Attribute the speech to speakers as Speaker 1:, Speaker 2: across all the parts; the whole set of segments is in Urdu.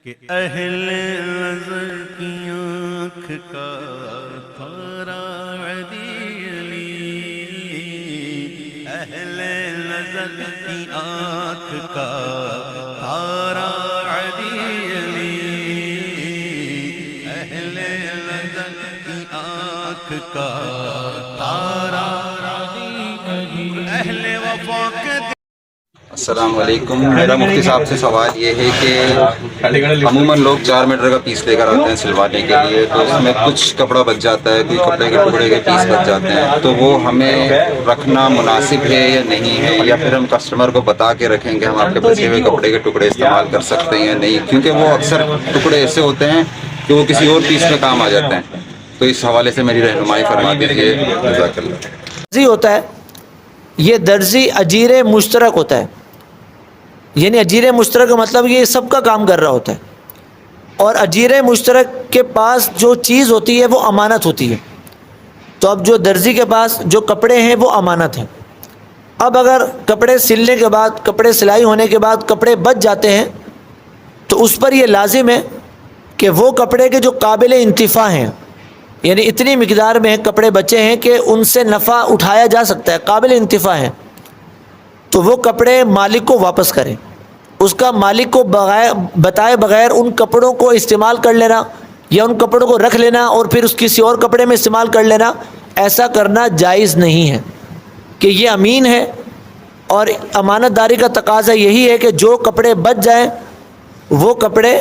Speaker 1: کہ اہل نظر کی آنکھ کا تارا علی علی، اہل نظر کی آنکھ کا تارا علی علی، اہل نظر کی آنکھ کا تارا علی علی، اہل وفا کے
Speaker 2: السلام علیکم۔ میرا مفتی صاحب سے سوال یہ ہے کہ عموماً لوگ 4 میٹر کا پیس لے کر آتے ہیں سلوانے کے لیے، تو اس میں کچھ کپڑا بچ جاتا ہے، کوئی کپڑے کے ٹکڑے کے پیس بچ جاتے ہیں، تو وہ ہمیں رکھنا مناسب ہے یا نہیں ہے، یا پھر ہم کسٹمر کو بتا کے رکھیں کہ ہم آپ کے بچے ہوئے کپڑے کے ٹکڑے استعمال کر سکتے ہیں یا نہیں، کیونکہ وہ اکثر ٹکڑے ایسے ہوتے ہیں کہ وہ کسی اور پیس میں کام آ جاتے ہیں۔ تو اس حوالے سے میری رہنمائی فرما دیجیے، جزاک اللہ۔
Speaker 3: درزی ہوتا ہے، یہ درزی اجیر مشترک ہوتا ہے، یعنی اجیر مشترک کا مطلب یہ سب کا کام کر رہا ہوتا ہے، اور اجیر مشترک کے پاس جو چیز ہوتی ہے وہ امانت ہوتی ہے۔ تو اب جو درزی کے پاس جو کپڑے ہیں وہ امانت ہیں۔ اب اگر کپڑے سلنے کے بعد، کپڑے سلائی ہونے کے بعد کپڑے بچ جاتے ہیں، تو اس پر یہ لازم ہے کہ وہ کپڑے کے جو قابل انتفاع ہیں، یعنی اتنی مقدار میں کپڑے بچے ہیں کہ ان سے نفع اٹھایا جا سکتا ہے، قابل انتفاع ہیں، تو وہ کپڑے مالک کو واپس کریں۔ اس کا مالک کو بتائے بغیر ان کپڑوں کو استعمال کر لینا یا ان کپڑوں کو رکھ لینا اور پھر اس کسی اور کپڑے میں استعمال کر لینا، ایسا کرنا جائز نہیں ہے، کہ یہ امین ہے، اور امانت داری کا تقاضا یہی ہے کہ جو کپڑے بچ جائیں وہ کپڑے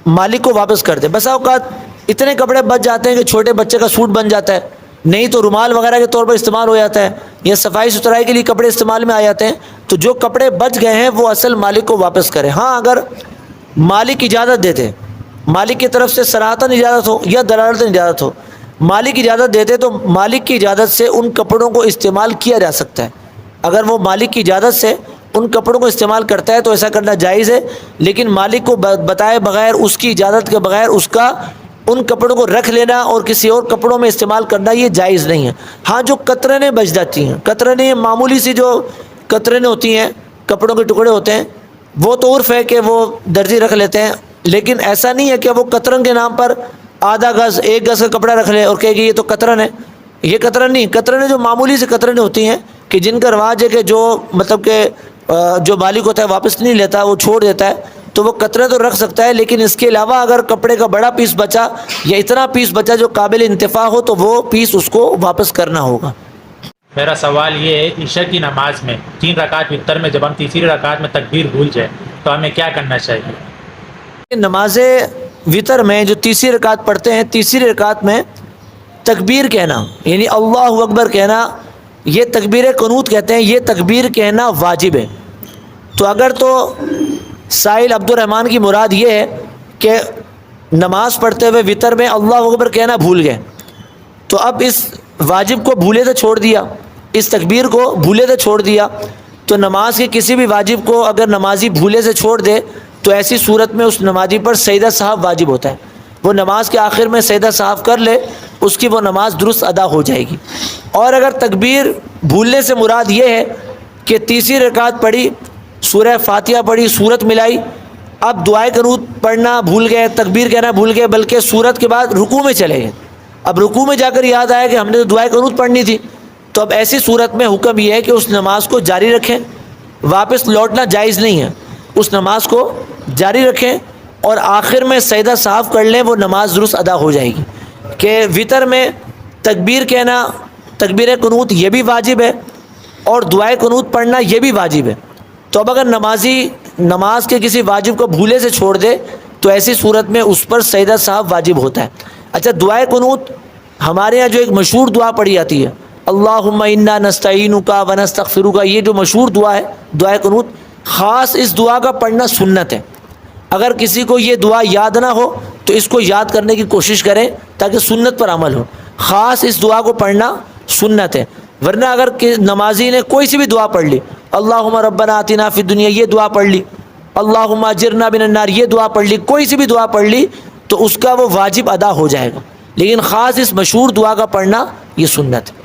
Speaker 3: مالک کو واپس کر دے۔ بسا اوقات اتنے کپڑے بچ جاتے ہیں کہ چھوٹے بچے کا سوٹ بن جاتا ہے، نہیں تو رومال وغیرہ کے طور پر استعمال ہو جاتا ہے، یا صفائی ستھرائی کے لیے کپڑے استعمال میں آ جاتے ہیں، تو جو کپڑے بچ گئے ہیں وہ اصل مالک کو واپس کرے۔ ہاں اگر مالک اجازت دیتے، مالک کی طرف سے صراحتاً اجازت ہو یا دلالتاً اجازت ہو، مالک اجازت دیتے تو مالک کی اجازت سے ان کپڑوں کو استعمال کیا جا سکتا ہے۔ اگر وہ مالک کی اجازت سے ان کپڑوں کو استعمال کرتا ہے تو ایسا کرنا جائز ہے، لیکن مالک کو بتائے بغیر، اس کی اجازت کے بغیر اس کا ان کپڑوں کو رکھ لینا اور کسی اور کپڑوں میں استعمال کرنا یہ جائز نہیں ہے۔ ہاں جو قطرنیں بچ جاتی ہیں، قطرنیں معمولی سی جو قطرنیں ہوتی ہیں، کپڑوں کے ٹکڑے ہوتے ہیں، وہ تو عرف ہے کہ وہ درزی رکھ لیتے ہیں، لیکن ایسا نہیں ہے کہ وہ قطرن کے نام پر آدھا گز 1 گز کا کپڑا رکھ لے اور کہے کہ یہ تو قطرن ہے۔ یہ قطرن نہیں، قطرنیں جو معمولی سی قطرنیں ہوتی ہیں کہ جن کا رواج ہے کہ جو مطلب کہ جو مالک ہوتا ہے واپس نہیں لیتا، وہ چھوڑ دیتا ہے، تو وہ قطرے تو رکھ سکتا ہے، لیکن اس کے علاوہ اگر کپڑے کا بڑا پیس بچا یا اتنا پیس بچا جو قابل انتفاع ہو تو وہ پیس اس کو واپس کرنا ہوگا۔
Speaker 4: میرا سوال یہ ہے، عشاء کی نماز میں 3 رکعت وتر میں جب ہم تیسری رکعت میں تکبیر بھول جائے تو ہمیں کیا کرنا چاہیے؟
Speaker 3: نماز وتر میں جو تیسری رکعت پڑھتے ہیں، تیسری رکعت میں تکبیر کہنا یعنی اللہ اکبر کہنا، یہ تکبیر قنوت کہتے ہیں، یہ تکبیر کہنا واجب ہے۔ تو اگر تو سائل عبد الرحمن کی مراد یہ ہے کہ نماز پڑھتے ہوئے وتر میں اللہ اکبر کہنا بھول گئے، تو اب اس واجب کو بھولے سے چھوڑ دیا، اس تکبیر کو بھولے سے چھوڑ دیا، تو نماز کے کسی بھی واجب کو اگر نمازی بھولے سے چھوڑ دے تو ایسی صورت میں اس نمازی پر سجدہ سہو واجب ہوتا ہے۔ وہ نماز کے آخر میں سجدہ سہو کر لے، اس کی وہ نماز درست ادا ہو جائے گی۔ اور اگر تکبیر بھولنے سے مراد یہ ہے کہ تیسری رکعت پڑھی، سورہ فاتحہ پڑھی، سورت ملائی، اب دعائے قنوت پڑھنا بھول گئے، تکبیر کہنا بھول گئے، بلکہ سورت کے بعد رکوع میں چلے گئے، اب رکوع میں جا کر یاد آیا کہ ہم نے تو دعائے قنوت پڑھنی تھی، تو اب ایسی صورت میں حکم یہ ہے کہ اس نماز کو جاری رکھیں، واپس لوٹنا جائز نہیں ہے، اس نماز کو جاری رکھیں اور آخر میں سجدہ سہو کر لیں، وہ نماز درست ادا ہو جائے گی۔ کہ وتر میں تکبیر کہنا، تکبیر قنوت یہ بھی واجب ہے اور دعائے قنوت پڑھنا یہ بھی واجب ہے۔ تو اب اگر نمازی نماز کے کسی واجب کو بھولے سے چھوڑ دے تو ایسی صورت میں اس پر سجدہ سہو واجب ہوتا ہے۔ اچھا، دعائے قنوت ہمارے یہاں جو ایک مشہور دعا پڑھی جاتی ہے، اللہم انا نستعینک و نستغفرک، یہ جو مشہور دعا ہے دعائے قنوت، خاص اس دعا کا پڑھنا سنت ہے۔ اگر کسی کو یہ دعا یاد نہ ہو تو اس کو یاد کرنے کی کوشش کریں تاکہ سنت پر عمل ہو، خاص اس دعا کو پڑھنا سنت ہے۔ ورنہ اگر نمازی نے کوئی سی بھی دعا پڑھ لی، اللہم ربنا آتنا فی الدنیا یہ دعا پڑھ لی، اللہم اجرنا من النار یہ دعا پڑھ لی، کوئی سی بھی دعا پڑھ لی تو اس کا وہ واجب ادا ہو جائے گا، لیکن خاص اس مشہور دعا کا پڑھنا یہ سنت ہے۔